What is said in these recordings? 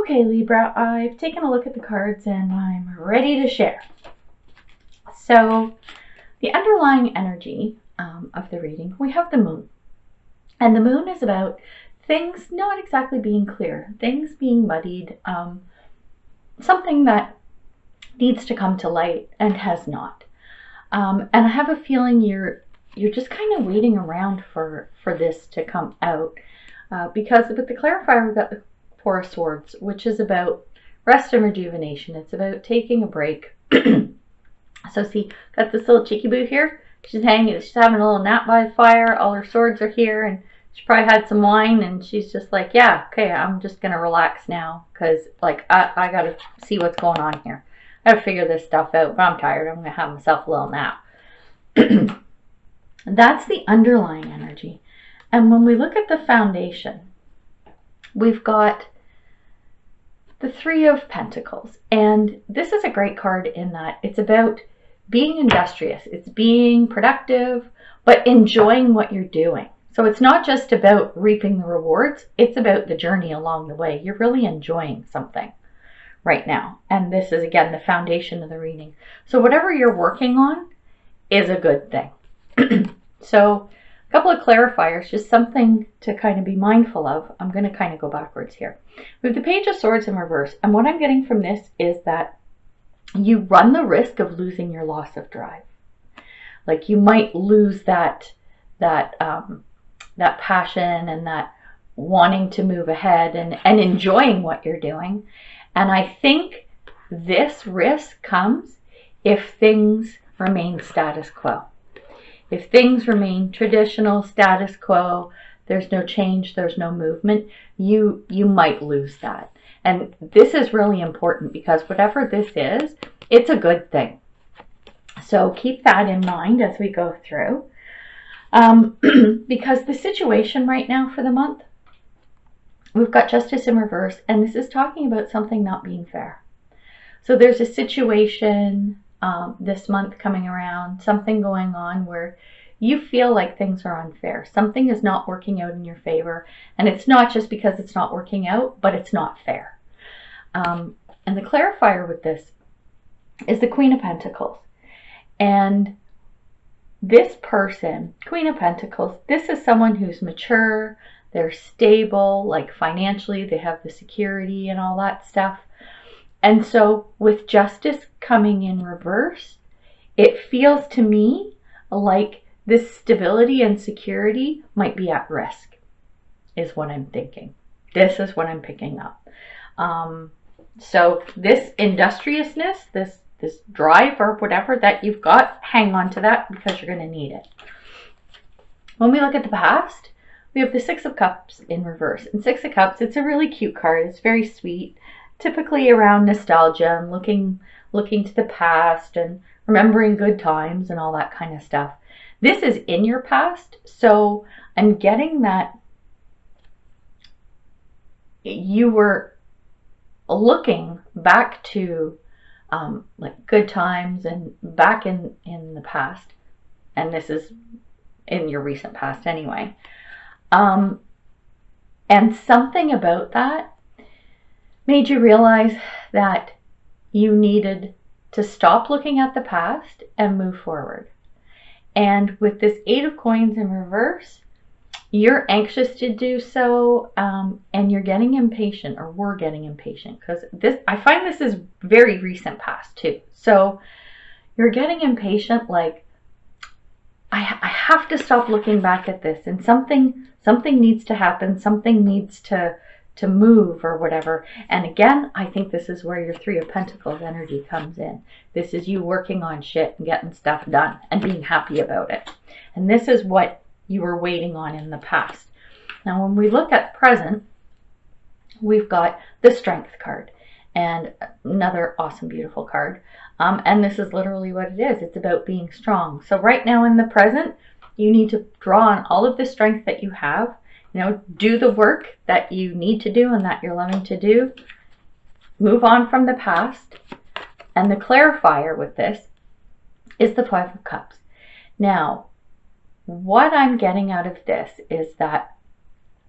Okay, Libra, I've taken a look at the cards and I'm ready to share. So the underlying energy of the reading, we have the moon. And the moon is about things not exactly being clear, things being muddied, something that needs to come to light and has not. And I have a feeling you're just kind of waiting around for this to come out. Because with the clarifier, we've got the Four of Swords, which is about rest and rejuvenation. It's about taking a break. So see, got this little cheeky boo here. She's having a little nap by the fire. All her swords are here, and she probably had some wine, and she's just like, yeah, okay, I'm just gonna relax now, because like I gotta see what's going on here. I gotta figure this stuff out, but I'm tired. I'm gonna have myself a little nap. That's the underlying energy. And when we look at the foundation, we've got the Three of Pentacles. And this is a great card in that it's about being industrious. It's being productive, but enjoying what you're doing. So it's not just about reaping the rewards. It's about the journey along the way. You're really enjoying something right now. And this is, again, the foundation of the reading. So whatever you're working on is a good thing. So a couple of clarifiers, just something to kind of be mindful of. I'm going to kind of go backwards here. We have the Page of Swords in reverse. And what I'm getting from this is that you run the risk of losing your loss of drive. Like you might lose that passion and that wanting to move ahead and enjoying what you're doing. And I think this risk comes if things remain status quo. If things remain traditional, status quo, there's no change, there's no movement, you might lose that. And this is really important because whatever this is, it's a good thing. So keep that in mind as we go through. Because the situation right now for the month, we've got Justice in reverse, and this is talking about something not being fair. So there's a situation this month coming around, something going on where you feel like things are unfair. Something is not working out in your favor. And it's not just because it's not working out, but it's not fair. And the clarifier with this is the Queen of Pentacles. And this person, Queen of Pentacles, this is someone who's mature, they're stable, like financially, they have the security and all that stuff. And so with Justice coming in reverse, it feels to me like this stability and security might be at risk, is what I'm thinking. This is what I'm picking up. So this industriousness, this drive or whatever that you've got, hang on to that because you're going to need it. When we look at the past, we have the Six of Cups in reverse. And Six of Cups, it's a really cute card. It's very sweet. Typically around nostalgia and looking to the past and remembering good times and all that kind of stuff. This is in your past, so I'm getting that you were looking back to like good times and back in the past, and this is in your recent past anyway. And something about that made you realize that you needed to stop looking at the past and move forward. And with this Eight of Coins in reverse, you're anxious to do so, and you're getting impatient, or we're getting impatient, because I find this is very recent past too. So you're getting impatient, like I have to stop looking back at this, and something needs to happen, something needs to move or whatever. And again, I think this is where your Three of Pentacles energy comes in. This is you working on shit and getting stuff done and being happy about it. And this is what you were waiting on in the past. Now, when we look at present, we've got the Strength card, and another awesome, beautiful card. And this is literally what it is. It's about being strong. So right now in the present, you need to draw on all of the strength that you have. You know, do the work that you need to do and that you're loving to do. Move on from the past. And the clarifier with this is the Five of Cups. Now, what I'm getting out of this is that,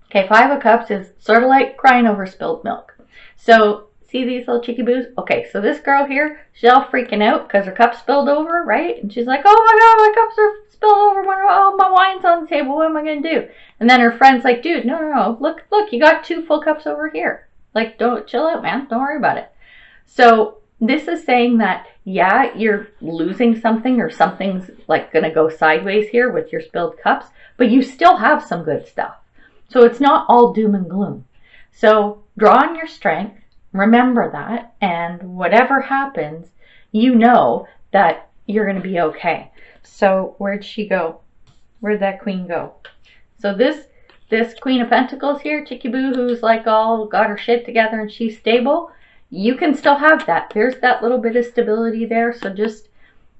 okay, Five of Cups is sort of like crying over spilled milk. So see these little cheeky boos? Okay, so this girl here, she's all freaking out because her cup spilled over, right? And she's like, oh my God, my cups are spilled over. Oh, my wine's on the table. What am I going to do? And then her friend's like, dude, no. Look, you got 2 full cups over here. Like, don't chill out, man. Don't worry about it. So this is saying that, yeah, you're losing something or something's like going to go sideways here with your spilled cups, but you still have some good stuff. So it's not all doom and gloom. So draw on your strength, remember that, and whatever happens, you know that you're going to be okay. So where'd she go? Where'd that queen go? So this Queen of Pentacles here, Chicky Boo, who's like all got her shit together and she's stable, you can still have that. There's that little bit of stability there. So just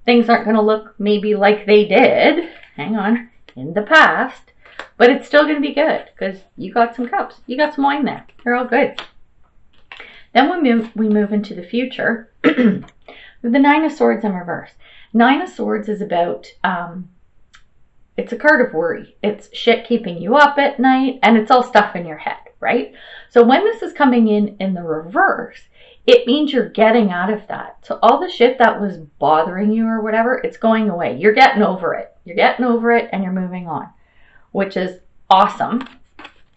things aren't going to look maybe like they did, hang on, in the past. But it's still going to be good because you got some cups. You got some wine there. You're all good. Then we move into the future with the 9 of Swords in reverse. 9 of Swords is about, it's a card of worry. It's shit keeping you up at night, and it's all stuff in your head, right? So when this is coming in the reverse, it means you're getting out of that. So all the shit that was bothering you or whatever, it's going away. You're getting over it. You're getting over it and you're moving on, which is awesome.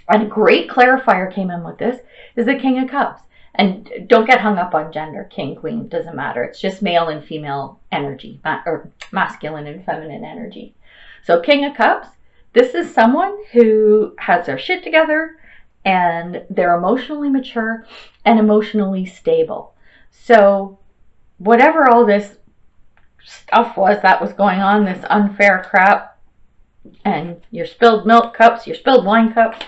And a great clarifier came in with this is the King of Cups. And don't get hung up on gender, king, queen, doesn't matter. It's just male and female energy, or masculine and feminine energy. So King of Cups, this is someone who has their shit together and they're emotionally mature and emotionally stable. So whatever all this stuff was that was going on, this unfair crap, and your spilled milk cups, your spilled wine cups,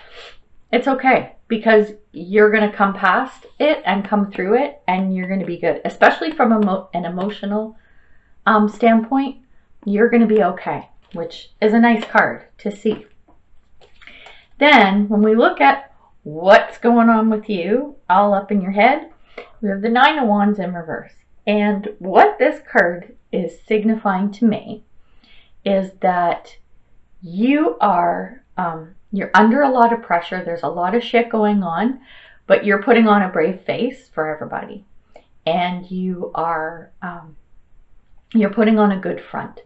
it's okay because you're going to come past it and come through it and you're going to be good. Especially from an emotional standpoint, you're going to be okay, which is a nice card to see. Then when we look at what's going on with you all up in your head, we have the 9 of Wands in reverse. And what this card is signifying to me is that you are, you're under a lot of pressure. There's a lot of shit going on, but you're putting on a brave face for everybody. And you are, you're putting on a good front.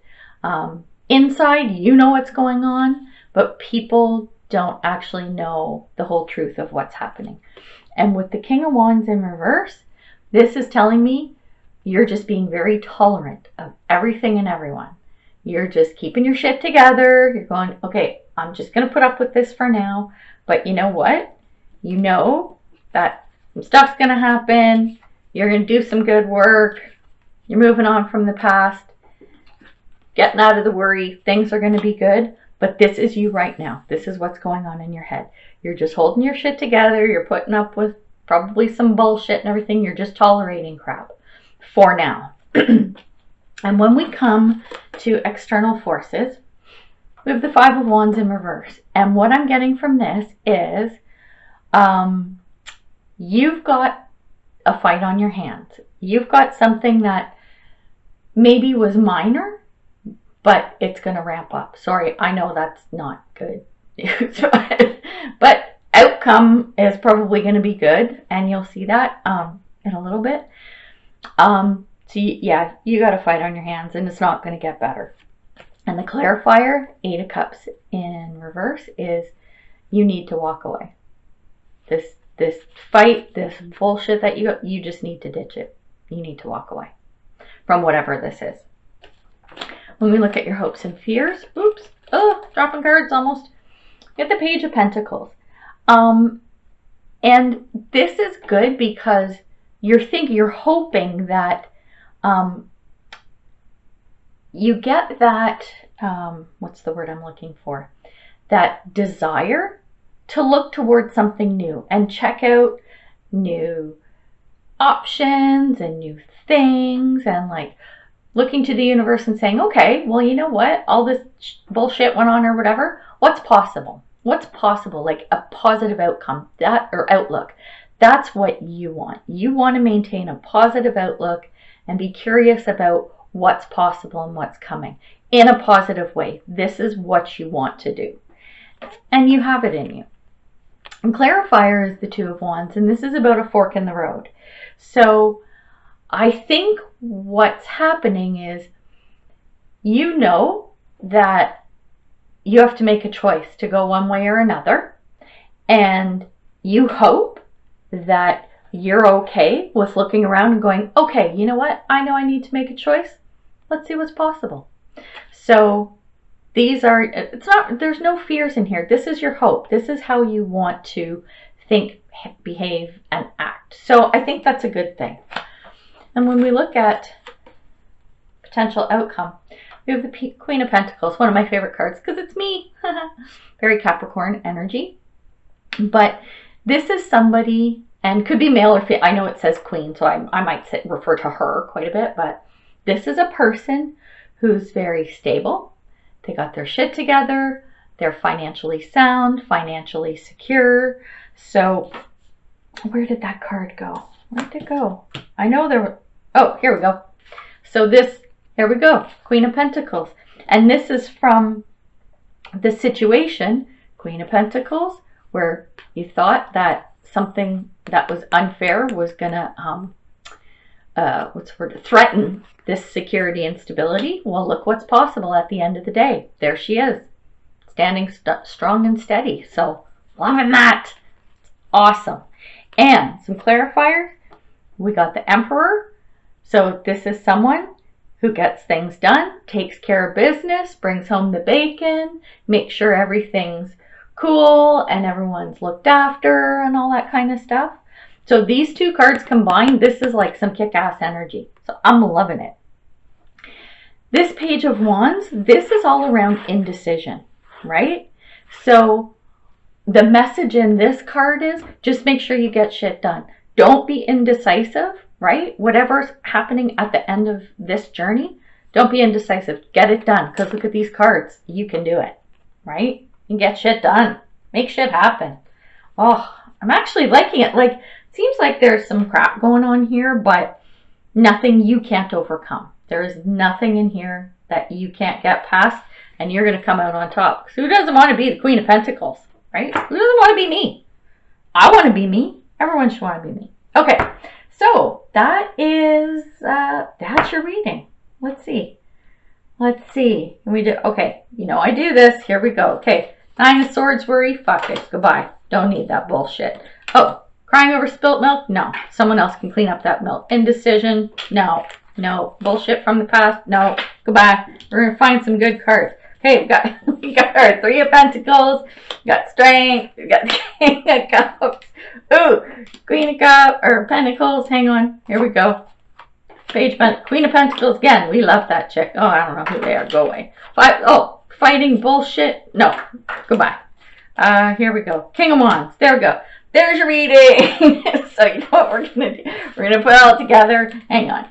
Inside, you know what's going on, but people don't actually know the whole truth of what's happening. And with the King of Wands in reverse, this is telling me you're just being very tolerant of everything and everyone. You're just keeping your shit together. You're going, okay, I'm just going to put up with this for now. But you know what? You know that some stuff's going to happen. You're going to do some good work. You're moving on from the past. Getting out of the worry. Things are going to be good. But this is you right now. This is what's going on in your head. You're just holding your shit together. You're putting up with probably some bullshit and everything. You're just tolerating crap for now. And when we come to external forces, we have the 5 of Wands in reverse. And what I'm getting from this is you've got a fight on your hands. You've got something that maybe was minor, but it's going to ramp up. Sorry, I know that's not good. But outcome is probably going to be good, and you'll see that in a little bit. So yeah, you got a fight on your hands, and it's not going to get better. And the clarifier, 8 of Cups in reverse, is you need to walk away. This fight, this bullshit that you just need to ditch it. You need to walk away from whatever this is. When we look at your hopes and fears, oops, oh, dropping cards almost. Get the Page of Pentacles. And this is good because you're hoping that you get that, what's the word I'm looking for? That desire to look towards something new and check out new options and new things and like looking to the universe and saying, okay, well, you know what? All this bullshit went on or whatever. What's possible? What's possible? Like a positive outcome or outlook. That's what you want. You want to maintain a positive outlook and be curious about what's possible and what's coming in a positive way. This is what you want to do. And you have it in you. And clarifier is the Two of Wands, and this is about a fork in the road. So I think what's happening is, you know that you have to make a choice to go one way or another, and you hope that you're okay with looking around and going, okay, you know what? I know I need to make a choice. Let's see what's possible. So these are, it's not, there's no fears in here. This is your hope. This is how you want to think, behave, and act. So I think that's a good thing. And when we look at potential outcome, we have the Queen of Pentacles, one of my favorite cards because it's me. Very Capricorn energy. But this is somebody, and could be male or female. I know it says queen, so I might refer to her quite a bit, but this is a person who's very stable. They got their shit together. They're financially sound, financially secure. So where did that card go? Where did it go? I know there were, oh, here we go. So this, here we go, Queen of Pentacles. And this is from the situation, Queen of Pentacles, where you thought that something that was unfair was gonna, threaten this security and stability. Well, look what's possible at the end of the day. There she is, standing strong and steady. So loving that. Awesome. And some clarifiers. We got the Emperor. So this is someone who gets things done, takes care of business, brings home the bacon, makes sure everything's cool and everyone's looked after and all that kind of stuff. So these two cards combined, this is like some kick-ass energy. So I'm loving it. This Page of Wands, this is all around indecision, right? So the message in this card is just make sure you get shit done. Don't be indecisive, right? Whatever's happening at the end of this journey, don't be indecisive. Get it done, because look at these cards. You can do it, right? You can get shit done. Make shit happen. Oh, I'm actually liking it. Like, seems like there's some crap going on here, but nothing you can't overcome. There is nothing in here that you can't get past, and you're going to come out on top. So who doesn't want to be the Queen of Pentacles, right? Who doesn't want to be me? I want to be me. Everyone should want to be me. Okay, so that is, that's your reading. Let's see. Let's see. We do, okay, you know I do this. Here we go. Okay, Nine of Swords, worry, fuck it, goodbye. Don't need that bullshit. Oh, crying over spilt milk? No. Someone else can clean up that milk. Indecision? No. No. Bullshit from the past? No. Goodbye. We're going to find some good cards. Okay, we got our Three of Pentacles. We got Strength. We got the King of Cups. Ooh, Queen of Cups, or Pentacles. Hang on. Here we go. Queen of Pentacles again. We love that chick. Oh, I don't know who they are. Go away. Fighting bullshit? No. Goodbye. Here we go. King of Wands. There we go. There's your reading. So you know what we're going to do? We're going to put it all together. Hang on.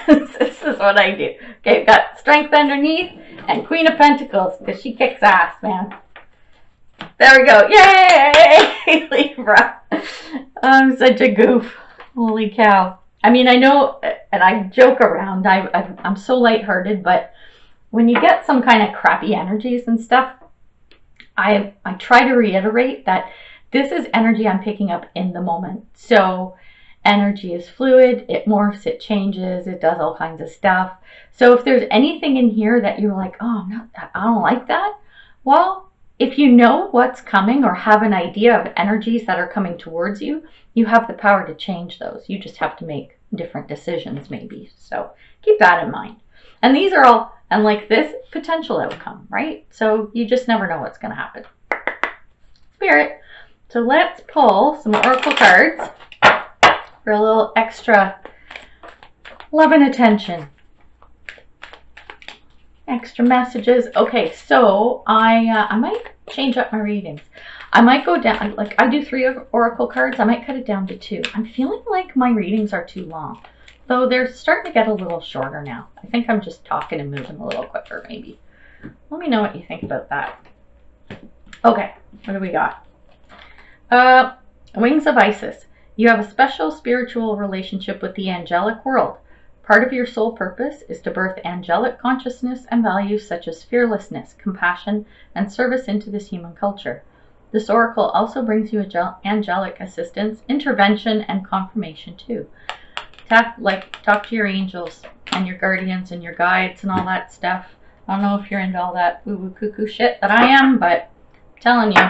This is what I do. Okay, we've got Strength underneath and Queen of Pentacles because she kicks ass, man. There we go. Yay! Libra. I'm such a goof. Holy cow. I mean, I know, and I joke around. I'm so lighthearted, but when you get some kind of crappy energies and stuff, I try to reiterate that this is energy I'm picking up in the moment. So energy is fluid, it morphs, it changes, it does all kinds of stuff. So if there's anything in here that you're like, oh, I don't like that, well, if you know what's coming or have an idea of energies that are coming towards you, you have the power to change those. You just have to make different decisions maybe. So keep that in mind. And these are all, and like this, potential outcome, right? So you just never know what's going to happen. Spirit. So let's pull some oracle cards for a little extra love and attention. Extra messages. Okay, so I might change up my readings. I might go down, like I do 3 oracle cards. I might cut it down to 2. I'm feeling like my readings are too long, though they're starting to get a little shorter now. I think I'm just talking and moving a little quicker maybe. Let me know what you think about that. Okay, what do we got? Wings of Isis. You have a special spiritual relationship with the angelic world. Part of your soul purpose is to birth angelic consciousness and values such as fearlessness, compassion, and service into this human culture. This oracle also brings you angelic assistance, intervention, and confirmation too. Talk to your angels and your guardians and your guides and all that stuff. I don't know if you're into all that woo-woo cuckoo shit that I am, but I'm telling you,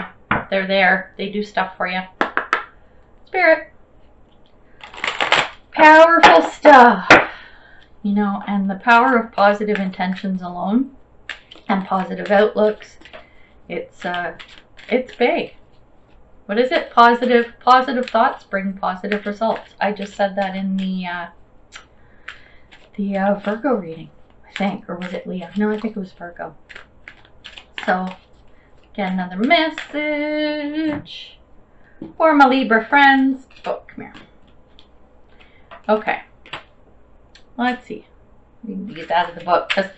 they're there. They do stuff for you. Spirit. Powerful stuff. You know, and the power of positive intentions alone and positive outlooks, it's big. What is it? Positive thoughts bring positive results. I just said that in the Virgo reading, I think, or was it Leo? No, I think it was Virgo. So, get another message for my Libra friends. Oh, come here. Okay. Let's see. We can get that out of the book because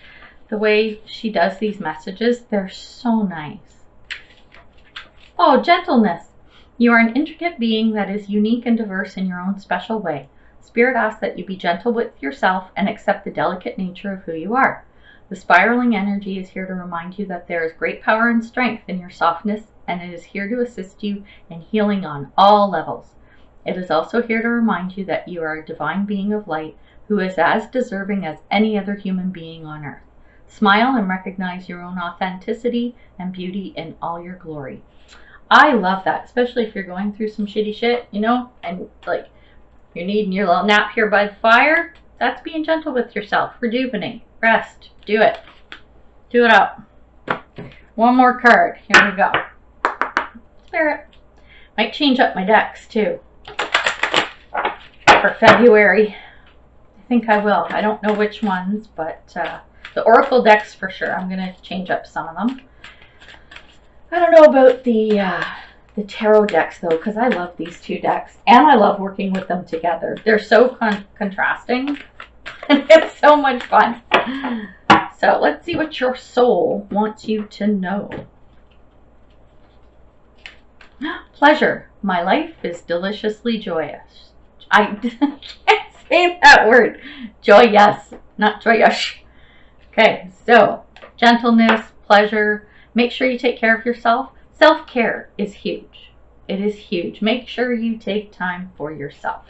the way she does these messages, they're so nice. Oh, gentleness. You are an intricate being that is unique and diverse in your own special way. Spirit asks that you be gentle with yourself and accept the delicate nature of who you are. The spiraling energy is here to remind you that there is great power and strength in your softness, and it is here to assist you in healing on all levels. It is also here to remind you that you are a divine being of light who is as deserving as any other human being on earth. Smile and recognize your own authenticity and beauty in all your glory. I love that, especially if you're going through some shitty shit, you know, and like you're needing your little nap here by the fire. That's being gentle with yourself. Rejuvenate, rest, do it. Do it up. One more card. Here we go. Spirit. Might change up my decks too for February. I think I will. I don't know which ones, but the Oracle decks for sure. I'm going to change up some of them. I don't know about the tarot decks though, because I love these two decks and I love working with them together. They're so contrasting and it's so much fun. So let's see what your soul wants you to know. Pleasure. My life is deliciously joyous. I can't say that word. Joyous, not joyous. Okay, so gentleness, pleasure. Make sure you take care of yourself. Self-care is huge. It is huge. Make sure you take time for yourself.